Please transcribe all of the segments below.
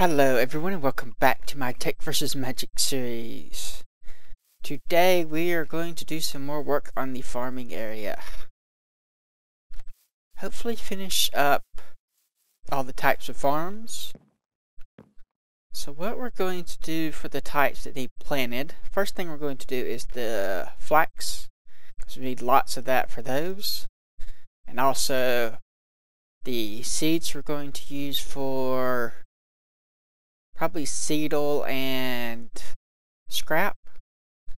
Hello everyone and welcome back to my Tech vs Magic series. Today we are going to do some more work on the farming area. Hopefully finish up all the types of farms. So what we're going to do for the types that need planted, first thing we're going to do is the flax, because we need lots of that for those. And also the seeds we're going to use for probably seed oil and scrap,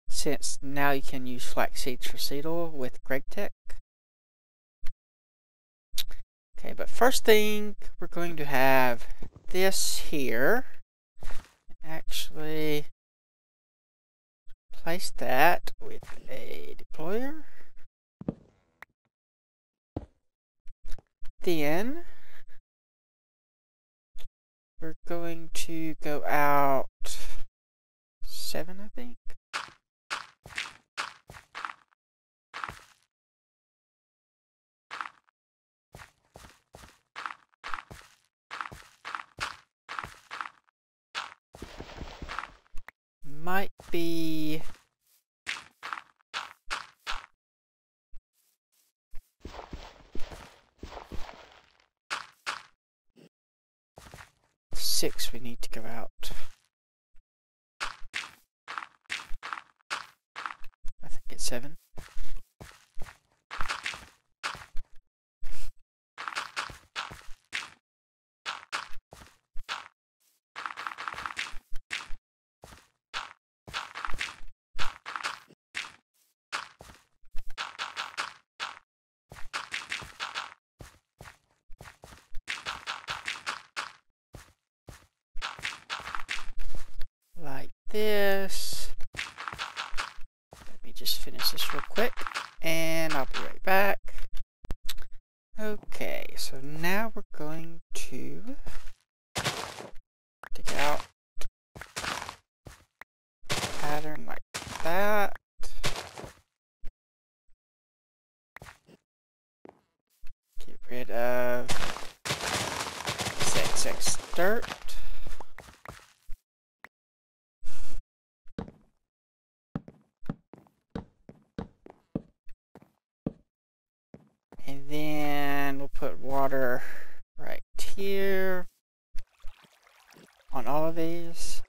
since now you can use flax seeds for seed oil with GregTech. Okay, but first thing we're going to have this here. Actually, place that with a deployer. Then we're going to go out 7, I think. Might be six we need to go out. I think it's 7. Like this. Let me just finish this real quick and I'll be right back. Okay, so now we're going to dig out a pattern like that. Get rid of this excess dirt. And then we'll put water right here on all of these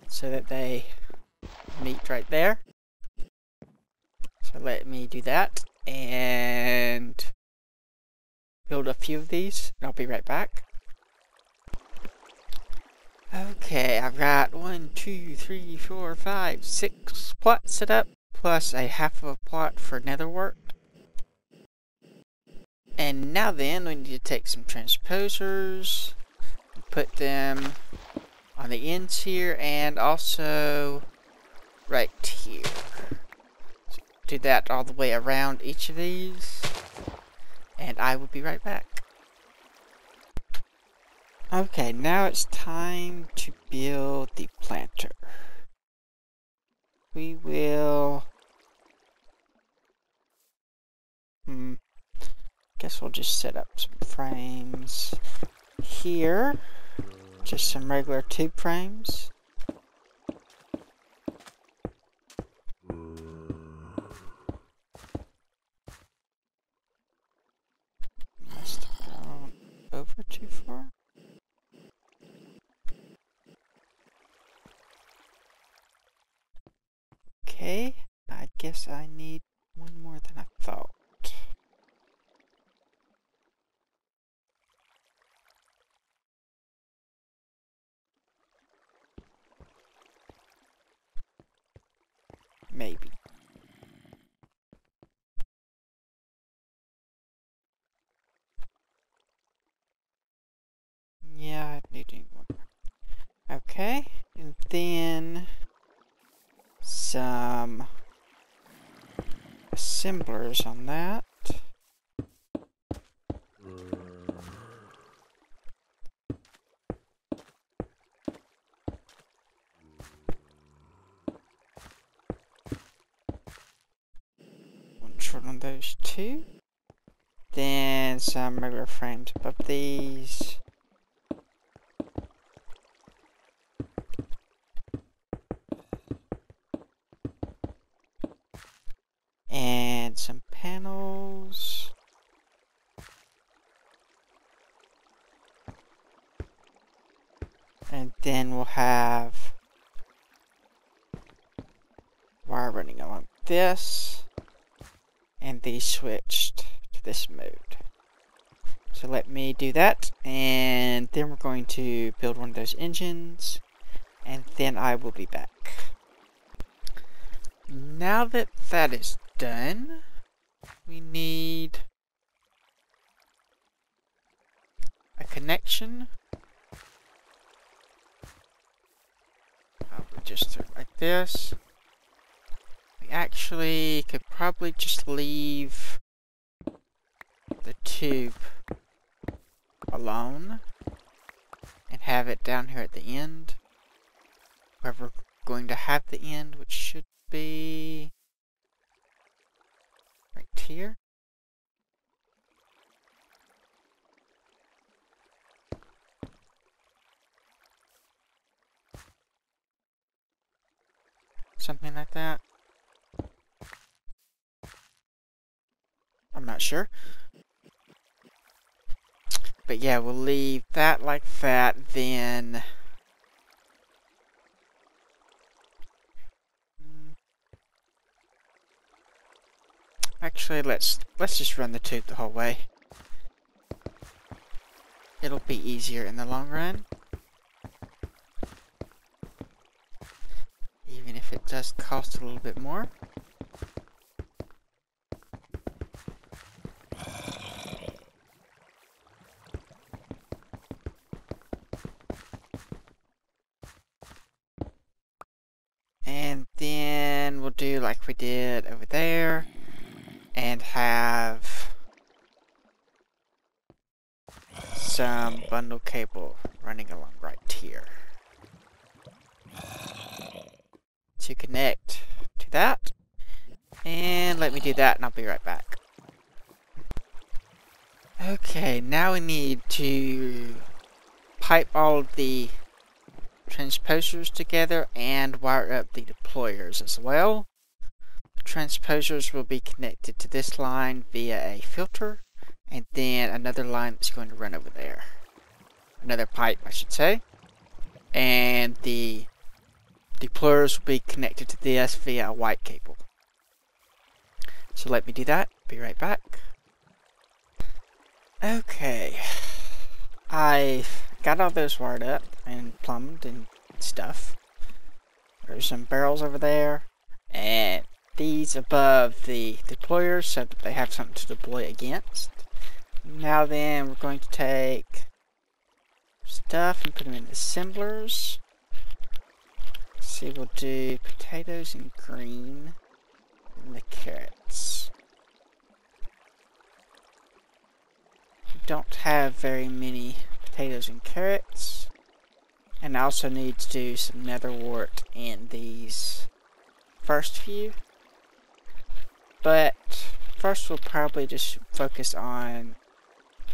so that they meet right there. So let me do that and build a few of these and I'll be right back. Okay, I've got 1, 2, 3, 4, 5, 6 plots set up, plus a half of a plot for nether work. And now then, we need to take some transposers, put them on the ends here, and also right here. So do that all the way around each of these, and I will be right back. Okay, now it's time to build the planter. We will guess we'll just set up some frames here, just some regular tube frames. Must have gone over too far. Okay, I guess I need one more than I thought. Maybe. Yeah, I need one more. Okay, and then some assemblers on that. One short on those two. Then some regular frames above these. then we'll have wire running along this, and these switched to this mode. So let me do that, and then we're going to build one of those engines, and then I will be back. Now that that is done, we need a connection. Probably just do it like this. We actually could probably just leave the tube alone and have it down here at the end, where we're going to have the end, which should be right here. Something like that. I'm not sure. But yeah, we'll leave that like that, then actually let's just run the tube the whole way. It'll be easier in the long run. Even if it does cost a little bit more. And then we'll do like we did over there and have some bundle cable running along right here to connect to that. And let me do that and I'll be right back. Okay, now we need to pipe all of the transposers together and wire up the deployers as well. The transposers will be connected to this line via a filter, and then another line that's going to run over there. Another pipe, I should say. And the deployers will be connected to this via a white cable. So let me do that. Be right back. Okay. I've got all those wired up and plumbed and stuff. There's some barrels over there, and these above the deployers so that they have something to deploy against. Now then, we're going to take stuff and put them in assemblers. See, we'll do potatoes and green and the carrots. We don't have very many potatoes and carrots, and I also need to do some nether wart in these first few, but first we'll probably just focus on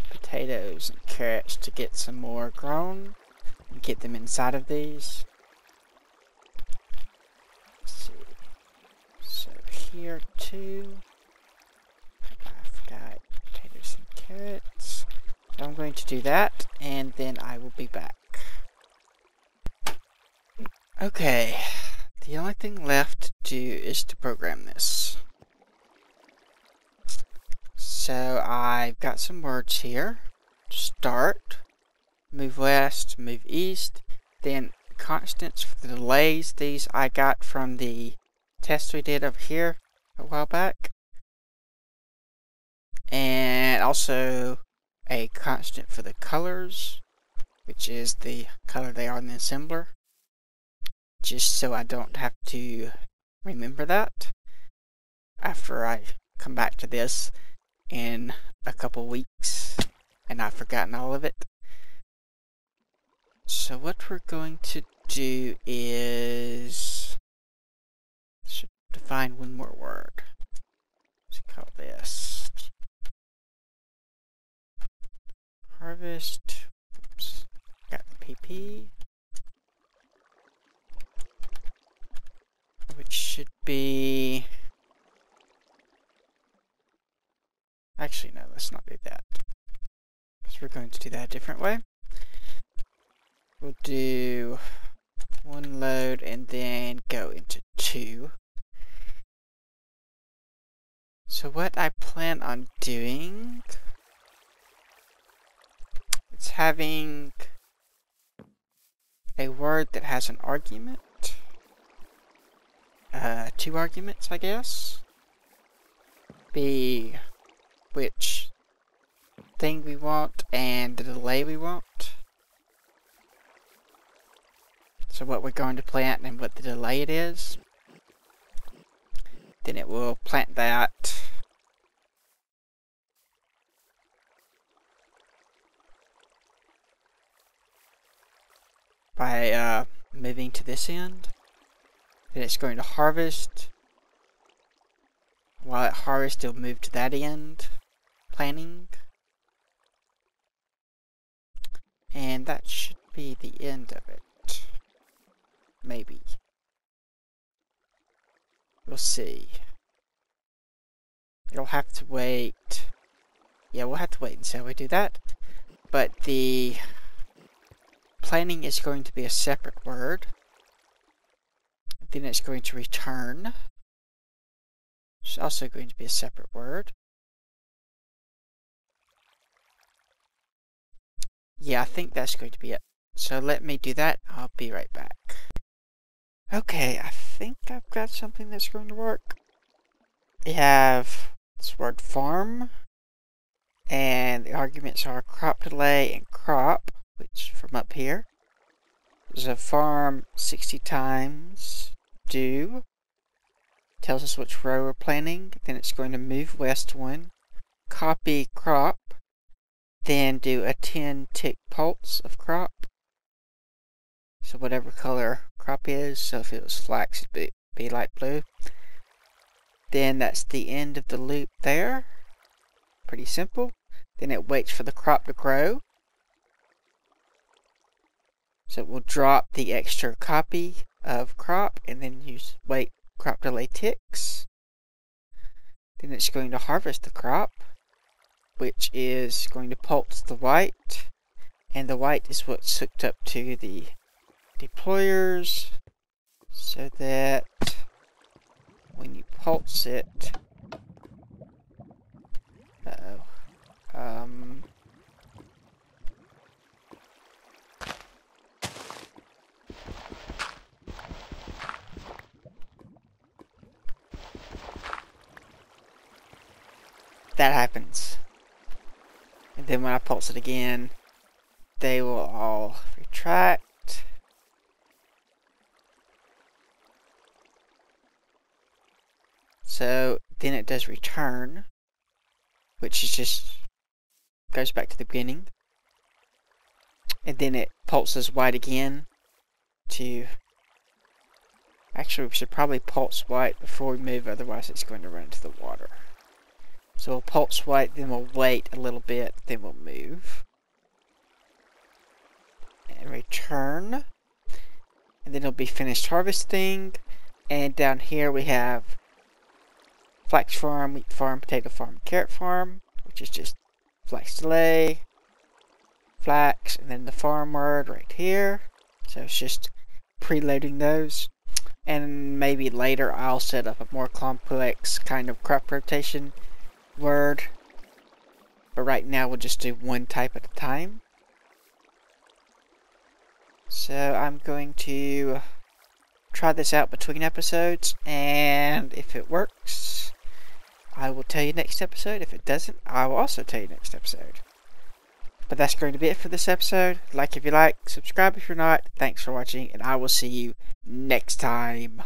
potatoes and carrots to get some more grown and get them inside of these. Let's see, so here too I've got potatoes and carrots. So I'm going to do that, and then I will be back. Okay, the only thing left to do is to program this. So I've got some words here. Start, move west, move east, then constants for the delays. These I got from the test we did over here a while back. And also a constant for the colors, which is the color they are in the assembler, just so I don't have to remember that after I come back to this in a couple weeks and I've forgotten all of it. So what we're going to do is should define one more word. Let's call this harvest. Oops. Got the PP, which should be, actually no, let's not do that, because we're going to do that a different way. we'll do one load and then go into 2. So what I plan on doing is having a word that has an argument. 2 arguments, I guess. Be which thing we want and the delay we want. So what we're going to plant and what the delay it is. Then it will plant that. By moving to this end. Then it's going to harvest. While it harvests, it'll move to that end. Planting. And that should be the end of it. Maybe. We'll see. It'll have to wait. Yeah, we'll have to wait until we do that. But the planning is going to be a separate word. Then it's going to return. It's also going to be a separate word. Yeah, I think that's going to be it. So let me do that. I'll be right back. Okay, I think I've got something that's going to work. We have this word farm. And the arguments are crop delay and crop, which from up here. There's a farm 60 times do. Tells us which row we're planting. Then it's going to move west 1. Copy crop. Then do a 10 tick pulse of crop. So whatever color crop is. So if it was flax, it'd be light blue. Then that's the end of the loop there. Pretty simple. Then it waits for the crop to grow. So it will drop the extra copy of crop and then wait crop delay ticks. Then it's going to harvest the crop, which is going to pulse the white, and the white is what's hooked up to the deployers, so that when you pulse it, that happens. And then when I pulse it again, they will all retract. So then it does return, which is just goes back to the beginning. And then it pulses white again to... Actually, we should probably pulse white before we move, otherwise it's going to run into the water. So we'll pulse white, then we'll wait a little bit, then we'll move. And return. And then it'll be finished harvesting. And down here we have flax farm, wheat farm, potato farm, carrot farm, which is just flax delay, flax, and then the farm word right here. So it's just preloading those. And maybe later I'll set up a more complex kind of crop rotation word, but right now we'll just do one type at a time. So I'm going to try this out between episodes, and if it works, I will tell you next episode. If it doesn't, I will also tell you next episode. But that's going to be it for this episode. Like if you like, subscribe if you're not. Thanks for watching, and I will see you next time.